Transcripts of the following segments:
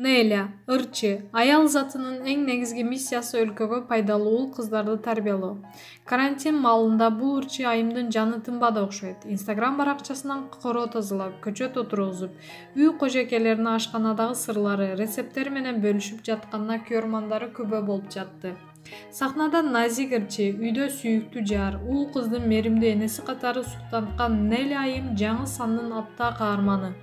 Неля, ырчы, аял затынын эң негизги миссиясы өлкөгө пайдалуу уул кыздарды тарбиялоо. Карантин маалында бул ырчы айымдын жаны тынбады окшойт. Инстаграм баракчасынан короо тазалап, көчөт отургузуп, үй кожойкелеринин ашканадагы сырлары, рецепттери менен бөлүшүп жатканына көрөрмандары күбө болуп жатты. Сахнада назик ырчы, үйдө сүйүктүү жар, уул кыздын меримдүү энеси катары суктанткан Неля айым жаңы сандын апта каарманы.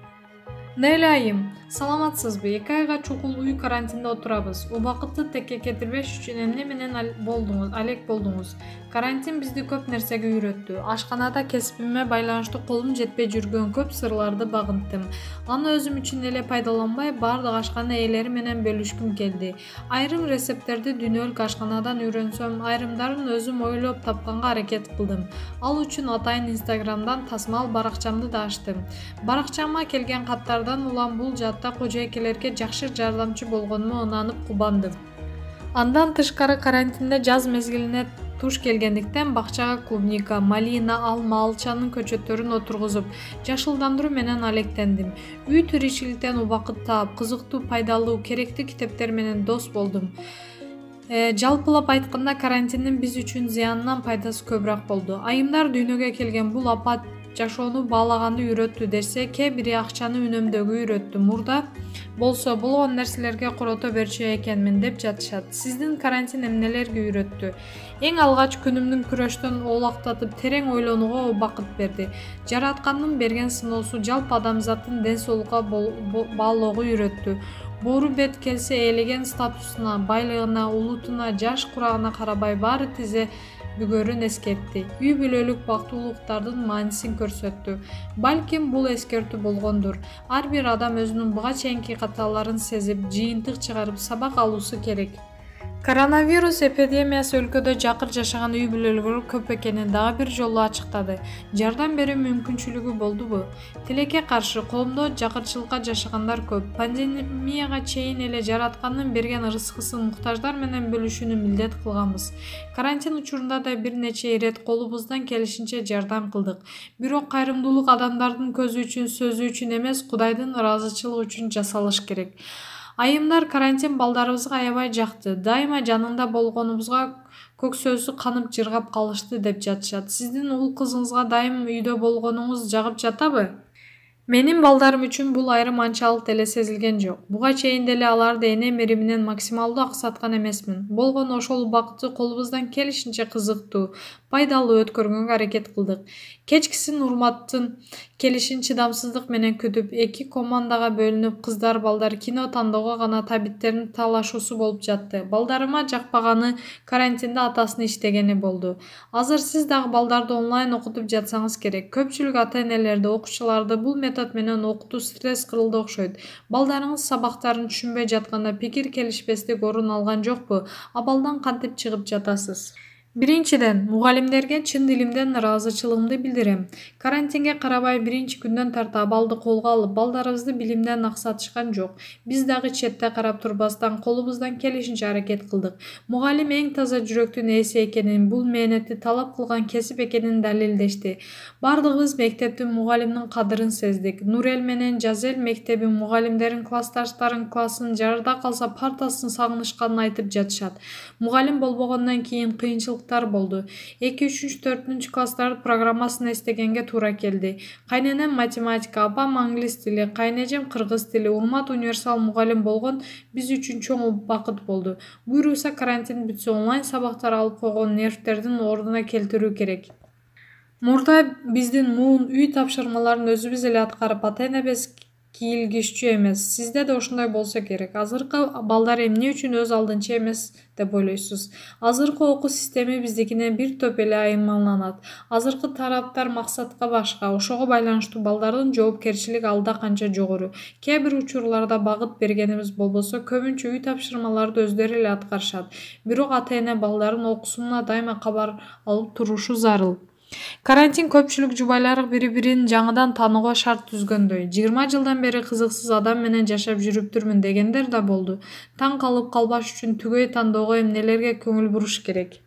Неля айым, саламатсызбы? 2 айга чукул үй карантинде отурабыз. Убакытты текке кетирбеш үчүн эмне менен алек болдуңуз? Карантин бизди көп нерсеге үйрөттү. Ашканада кесибиме байланыштуу колум жетпей жүргөн көп сырларды багынттым. Аны өзүм үчүн эле пайдаланбай, бардык ашкана ээлери менен бөлүшкүм келди. Айрым рецепттерди дүйнөлүк ашканадан үйрөнсөм, айрымдарын өзүм ойлоп тапканга аракет кылдым. Ал үчүн атайын Инстаграмдан тасмал баракчамды да ачтым. Баракчама келген каттардан улам бул жаатта кожойкелерге жакшы жардамчы болгонума ынанып кубандым. Андан тышкары карантинде жаз мезгилине туш келгендиктен бакчага клубника, малина, алма, алчанын көчөттөрүн отургузуп, жашылдандыруу менен алектендим. Үй тиричиликтен убакыт таап, кызыктуу, пайдалуу, керектүү китептер менен дос болдум. Жалпылап айтканда карантиндин биз үчүн зыянынан пайдасы көбүрөөк болду. Айымдар дүйнөгө келген бул апат жашоону баалаганды үйрөттү десе, кээ бири акчаны үнөмдөгү үйрөттү. Мурда болсо болгон нерселерге корото берчү экенмин деп жатышат. Сиздин карантин эмнелерге үйрөттү? Эң алгач күнүмдүн күрөштөн оолактатып, терең ойлонууга убакыт берди. Жараткандын берген сыноосу жалпы адамзаттын ден соолукка баалоого үйрөттү. Боору бет келсе ээлеген статусуна, байлыгына, улутуна, жаш курагына карабай баары тизе бүгөрүн эскертти. Үй бүлөлүк бактылуулуктардын маанисин көрсөттү. Балким бул эскертүү болгондур. Ар бир адам өзүнүн буга чейинки каталарын сезип, жыйынтык чыгарып сабак алуусу керек. Коронавирус эпидемиясы өлкөдө жакыр жашаган үй бүлөлөр көп экенин дагы бир жолу ачыктады. Жардам берүү мүмкүнчүлүгү болдубу? Тилекке каршы коомдо жакырчылыкка жашагандар көп. Пандемияга чейин эле жараткандын берген ырыскысын муктаждар менен бөлүшүүнү милдет кылганбыз. Карантин учурунда да бир нече ирет колубуздан келишинче жардам кылдык. Бирок кайрымдуулук адамдардын көзү үчүн, сөзү үчүн эмес, Кудайдын ыраазычылыгы үчүн жасалыш керек. Айымдар карантин балдарыбызга аябай жакты. Дайыма жанында болгонубузга көксөзү канып жыргап калышты деп жатышат. Сиздин уул кызыңызга дайым үйдө болгонуңуз жагып жатабы? Менин балдарым үчүн бул айрым анчалык деле сезилген жок. Буга чейин деле аларды эне мериминен максималдуу аксаткан эмесмин. Болгону ошол убакытты колубуздан келишинче кызыктуу, пайдалуу өткөргөнгө аракет кылдык. Кечкисин урматтын келишин чыдамсыздык менен күтүп, 2 командага бөлүнүп, кыздар балдар кино тандоого гана табиттерин талашуусу болуп жатты. Балдарыма жакпаганы карантинде атасынын иштегени болду. Азыр сиз дагы балдарды онлайн окутуп жатсаңыз керек. Көпчүлүк ата-энелерди, окуучуларды бул метод менен окутуу стресс кырылды окшойт. Балдарыңыз сабактарын түшүнбөй жатканда пикир келишпестик орун алган жокпу? Абалдан кантип чыгып жатасыз? Биринчиден, мугалимдерге чын дилимден ыраазычылыгымды билдирем. Карантинге карабай биринчи күндөн тарта абалды колго алып, балдарыбызды билимден аксатышкан жок. Биз дагы четте карап турбастан колубуздан келишинче аракет кылдык. Мугалим эң таза жүрөктүн ээси экенин, бул мээнетти талап кылган кесип экенин далилдешти. Бардыгыбыз мектептин мугалимдин кадырын сездик. Нурел менен Жазел мектеби мугалимдерин классташтарын классын жарда калса партасын сагынышканын айтып жатышат. Мугалим болбогондон кийин кыйынчылык болду. 2, 3, 4 класстар программасын эстегенге туура келди. Кайненем математика, апам англис тили, кайнежем кыргыз тили, урмат универсал мугалим болгон биз үчүн чоң убакыт болду. Буйруса карантин бүтсө онлайн сабактар алып койгон нервтердин ордуна келтирүү керек. Мурда биздин муун үй тапшырмаларын өзүбүз эле аткарып, ата-энебиз кийлгишчү эмес. Сизде да ошондой болсо керек. Азыркы балдар эмне үчүн өз алдынча эмес деп ойлойсуз? Азыркы окуу системи биздикинен бир топ эле айырмаланат. Азыркы тараптар максатка башка, ошого байланыштуу балдардын жоопкерчилиги алда канча жогору. Кээ бир учурларда багыт бергенибиз болбосо, көбүнчө үй тапшырмаларды өздөрү эле аткарышат. Бирок ата-эне балдарын окуусуна дайыма кабар алып турушу зарыл. Карантин көпчүлүк жубайлар бири-бирин жаңыдан таанууга шарт түзгөндөй. 20 жылдан бери кызыксыз адам менен жашап жүрүптүрмүн дегендер да болду. Таң калып калбаш үчүн түгөй тандоого эмнелерге көңүл буруш керек?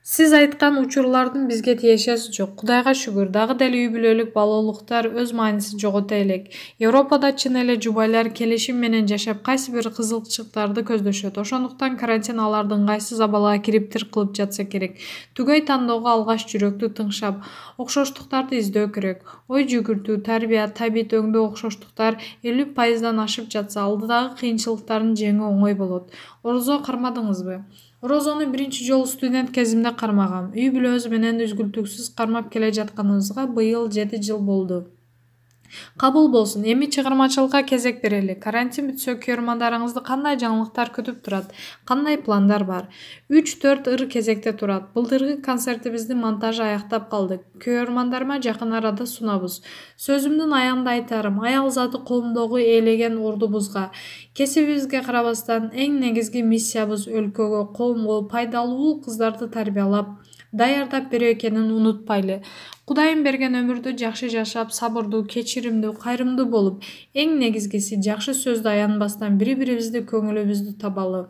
Сиз айткан учурлардын бизге тиешеси жок. Кудайга шүгүр, дагы деле үй бүлөлүк балалуулуктар өз маанисин жогото элек. Европада чын эле жубайлар келишим менен жашап, кайсы бир кызыкчылыктарды көздөшөт. Ошондуктан карантин алардын кайсы абалга кириптир кылып жатса керек. Түгөй тандоого алгаш жүрөктү тыңшап, окшоштуктарды издөө керек. Ой жүгүртүү, тарбия, табит өңдүү окшоштуктар 50% ашып жатса, алдыдагы кыйынчылыктарын жеңүү оңой болот. Орозо кармадыңызбы? Орозону биринчи жолу студент кезимде кармагам. Үй бүлөбүз менен үзгүлтүксүз кармап келе жатканыбызга быйыл 7 жыл болду. Кабыл болсун. Эми чыгармачылыкка кезек берели. Карантин бүтсө көрөрмандарыңызды кандай жаңылыктар күтүп турат? Кандай пландар бар? 3-4 ыр кезекте турат. Былтыркы концертибиздин монтажы аяктап калды. Көрөрмандарыма жакын арада сунабыз. Сөзүмдүн аягында айтарым, аял заты колумдогу ээлеген ордубузга, кесибибизге карабастан эң негизги миссиябыз өлкөгө, коомго пайдалуу кыздарды тарбиялап, даярдап берүү экенин унутпайлы. Кудайым берген өмүрдү жакшы жашап, сабырдуу, кечиримдүү, кайрымдуу болуп, эң негизгиси жакшы сөздү аянбастан бири-бирибизди көңүлүбүздү табалы.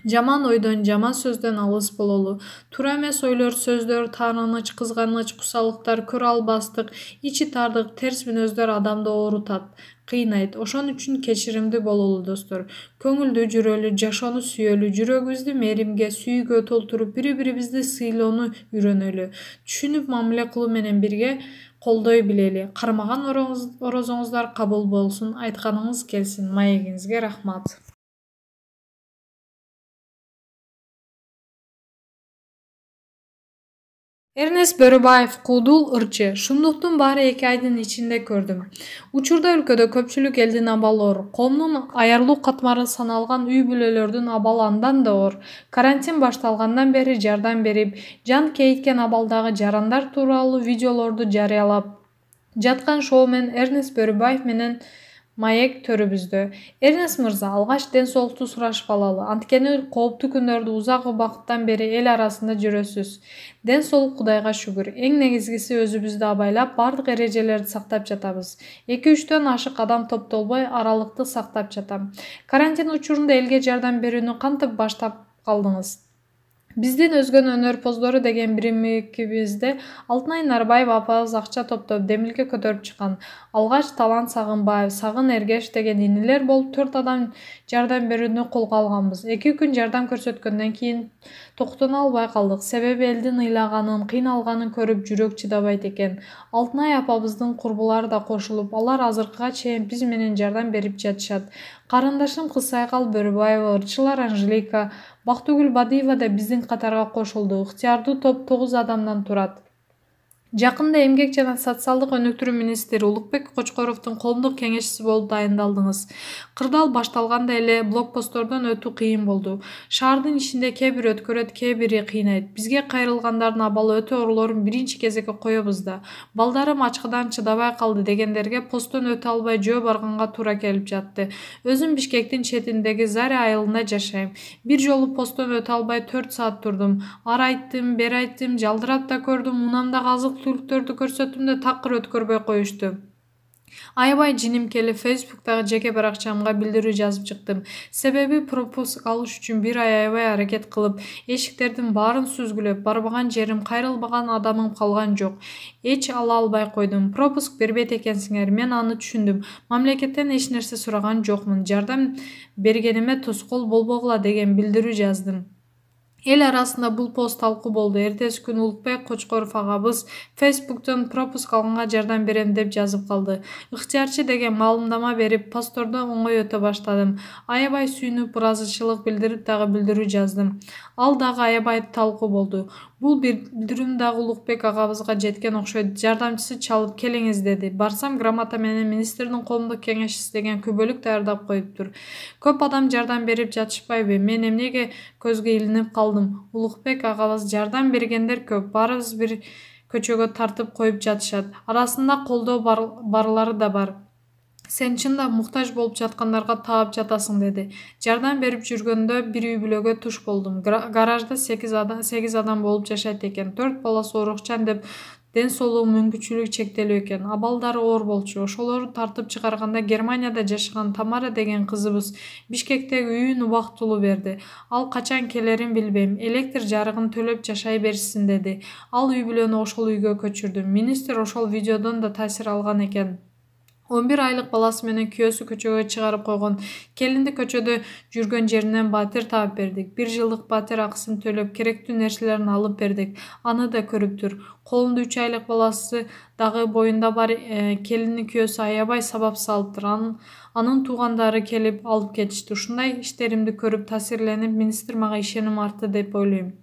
Жаман ойдон, жаман сөздөн алыс бололу. Туура эмес ойлор, сөздөр, тааныч, кызганыч, кусалыктар, көрө албастык, ичи тардык, терс мүнөздөр адамды оорутат, кыйнайт. Ошон үчүн кечиримдүү бололу достор. Көңүлдүү жүрөлү, жашоону сүйөлү, жүрөгүбүздү мээримге, сүйүүгө толтуруп, бири-бирибизди сыйлоону үйрөнөлү. Түшүнүп мамиле кылуу менен бирге колдой билели. Кармаган орозоңуздар кабыл болсун, айтканыңыз келсин. Маегиңизге рахмат. Эрнест Бөрөбаев, куудул ырчы. Шумдуктун баары 2 айдын ичинде көрдүм. Учурда өлкөдө көпчүлүк элдин абалы оор. Коомдун аярлуу катмары саналган үй бүлөлөрдүн абалы андан да оор. Карантин башталгандан бери жардам берип, жан кейиткен абалдагы жарандар тууралуу видеолорду жарыялап жаткан шоумен Эрнест Бөрөбаев менен Маек төрүбүздө. Эрнест мырза, алгач ден соолукту сурашып алалы. Анткени кооптуу күндөрдү узак убакыттан бери эл арасында жүрөсүз. Ден соолук Кудайга шүгүр. Эң негизгиси өзүбүздү абайлап, бардык эрежелерди сактап жатабыз. 2-3төн ашык адам топтолбой, аралыкты сактап жатам. Карантин учурунда элге жардам берүүнү кантип баштап калдыңыз? Биздин Өзгөн өнөрпоздору деген биримдигибизде Алтынай Нарбаева апабыз акча топтоп, демилге көтөрүп чыккан. Алгач Талант Сагынбаев, Сагын Эргеш деген инилер болуп 4 адам жардам берүүнү колго алганбыз. 2 күн жардам көрсөткөндөн кийин токтоно албай калдык. Себеби элдин ыйлаганын, кыйналганын көрүп жүрөк чыдабайт экен. Алтынай апабыздын курбулары да кошулуп, алар азыркыга чейин биз менен жардам берип жатышат. Карындашым Кызсайкал Бөрөбаева, ырчылар Анжелика, Бактыгүл Бадиева да биздин катарга кошулду. Ыктыярдуу топ 9 адамдан турат. Жакында эмгек жана социалдык өнүктүрүү министри Улукбек Кочкоровдун коомдук кеңешчиси болуп дайындалдыңыз. Кырдаал башталганда эле блокпосттордон өтүү кыйын болду. Шаардын ичинде кээ бири өткөрөт, кээ бири кыйнайт. Бизге кайрылгандардын абалы өтө орлорун биринчи кезекке коебуз да. Балдарым ачкыдан чыдабай калды дегендерге посттон өтө албай жөө барганга туура келип жатты. Өзүм Бишкектин четиндеги Заря айылында жашайм. Бир жолу посттон өтө албай 4 саат турдум. Ары айттым, бери айттым, жалдырап да көрдүм, унамда түлүктөрдү көрсөттүм да такыр өткөрбөй коюшту. Аябай жиним келип, Facebook'тагы жеке баракчамга билдирүү жазып чыктым. Себеби пропуск алыш үчүн бир ай аябай аракет кылып, эшиктердин баарын сүзгүлөп, барбаган жерим, кайрылбаган адамым калган жок. Эч ала албай койдум. Пропуск бербейт экенсиңер, мен аны түшүндүм. Мамлекеттен эч нерсе сураган жокмун. Жардам бергениме тоскоол болбогула деген билдирүү жаздым. Эл арасында бул пост талкуу болду. Эртеси күнү Улукбек Кочкоров агабыз Facebook'тон пропуск алганга жардам берем деп жазып калды. Ыктыярчы деген маалымдама берип, постордо оңой өтө баштадым. Аябай сүйүнүп, ыраазычылык билдирип дагы билдирүү жаздым. Ал дагы аябай талкуу болду. Бул билдирүүм дагы Улукбек агабызга жеткен окшойт. Жардамчысы чалып келиңиз деди. Барсам грамота менен министрдин коомдук кеңешчиси деген күбөлүк даярдап коюптур. Көп адам жардам берип жатышпайбы? Мен эмнеге көзгө илинип калдым? Улукбек агабыз жардам бергендер көп. Баарыбыз бир көчөгө тартып коюп жатышат. Арасында колдоо барлары да бар. Сен чында муктаж болуп жаткандарга таап жатасың деди. Жардам берип жүргөндө бир үй бүлөгө туш болдум. Гаражда 8 адам болуп жашайт экен. 4 баласы оорукчан деп ден соолугу мүмкүнчүлүгү чектелүү экен. Абалдары оор болчу. Ошолорду тартып чыгарганда Германияда жашаган Тамара деген кызыбыз Бишкектеги үйүн убактылуу берди. Ал качан келерин билбейм. Электр жарыгын төлөп жашай беришсин деди. Ал үй бүлөнү ошол үйгө көчүрдү. Министр ошол видеодон да таасир алган экен. 11 айлык баласы менен күйөөсү көчөгө чыгарып койгон. Келинди көчөдө жүргөн жеринен батир таап бердик. 1 жылдык батир акысын төлөп, керектүү нерселерин алып бердик. Аны да көрүптүр. Колунда 3 айлык баласы дагы боюнда бар. Келини күйөөсү аябай сабап салыптыр. Анын туугандары келип алып кетишти. Ушундай иштеримди көрүп таасирленип, министр мага ишеним артты деп ойлойм.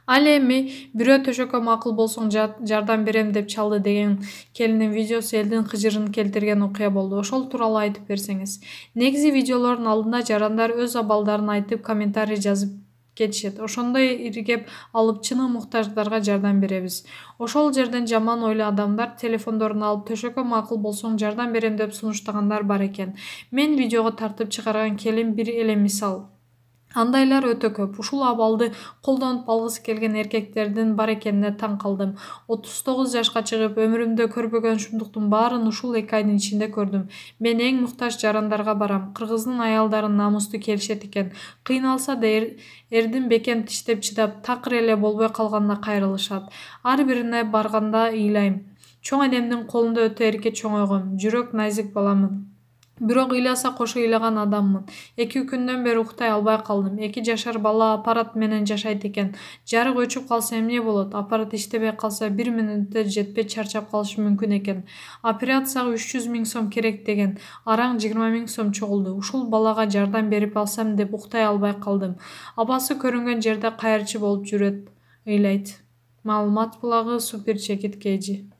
Ал эми бирөө төшөккө макул болсоң жардам берем деп чалды деген келинин видеосу элдин кыжырын келтирген окуя болду. Ошол тууралуу айтып берсеңиз. Негизи видеолордун алдында жарандар өз абалдарын айтып комментарий жазып кетишет. Ошондой иргеп алып чыны муктаждарга жардам беребиз. Ошол жерден жаман ойлуу адамдар телефондорун алып төшөккө макул болсоң жардам берем деп сунуштагандар бар экен. Мен видеого тартып чыгарган келин бир эле мисал. Андайлар өтө көп. Ушул абалды колдонуп алгысы келген эркектердин бар экенине таң калдым. 39 жашка чыгып, өмүрүмдө көрбөгөн шумдуктун баарын ушул 2 айдын ичинде көрдүм. Мен эң муктаж жарандарга барам. Кыргыздын аялдары намустуу келишет экен. Кыйналса да эрдин бекем тиштеп чыдап, такыр эле болбой калганына кайрылышат. Ар бирине барганда ыйлайм. Чоң энемдин колунда өтө эрке чоңойгом. Жүрөк назик баламын. Бирок ыйласа кошо ыйлаган адаммын. 2 күндөн бери уктай албай калдым. 2 жашар бала аппарат менен жашайт экен. Жарык өчүп калса эмне болот? Аппарат иштебей калса 1 мүнөттө жетпей чарчап калышы мүмкүн экен. Операцияга 300 000 сом керек деген. Араң 20 000 сом чогулду. Ушул балага жардам берип алсам деп уктай албай калдым. Абасы көрүнгөн жерде кайырчы болуп жүрөт, ыйлайт. Маалымат булагы Супер Чекит KG.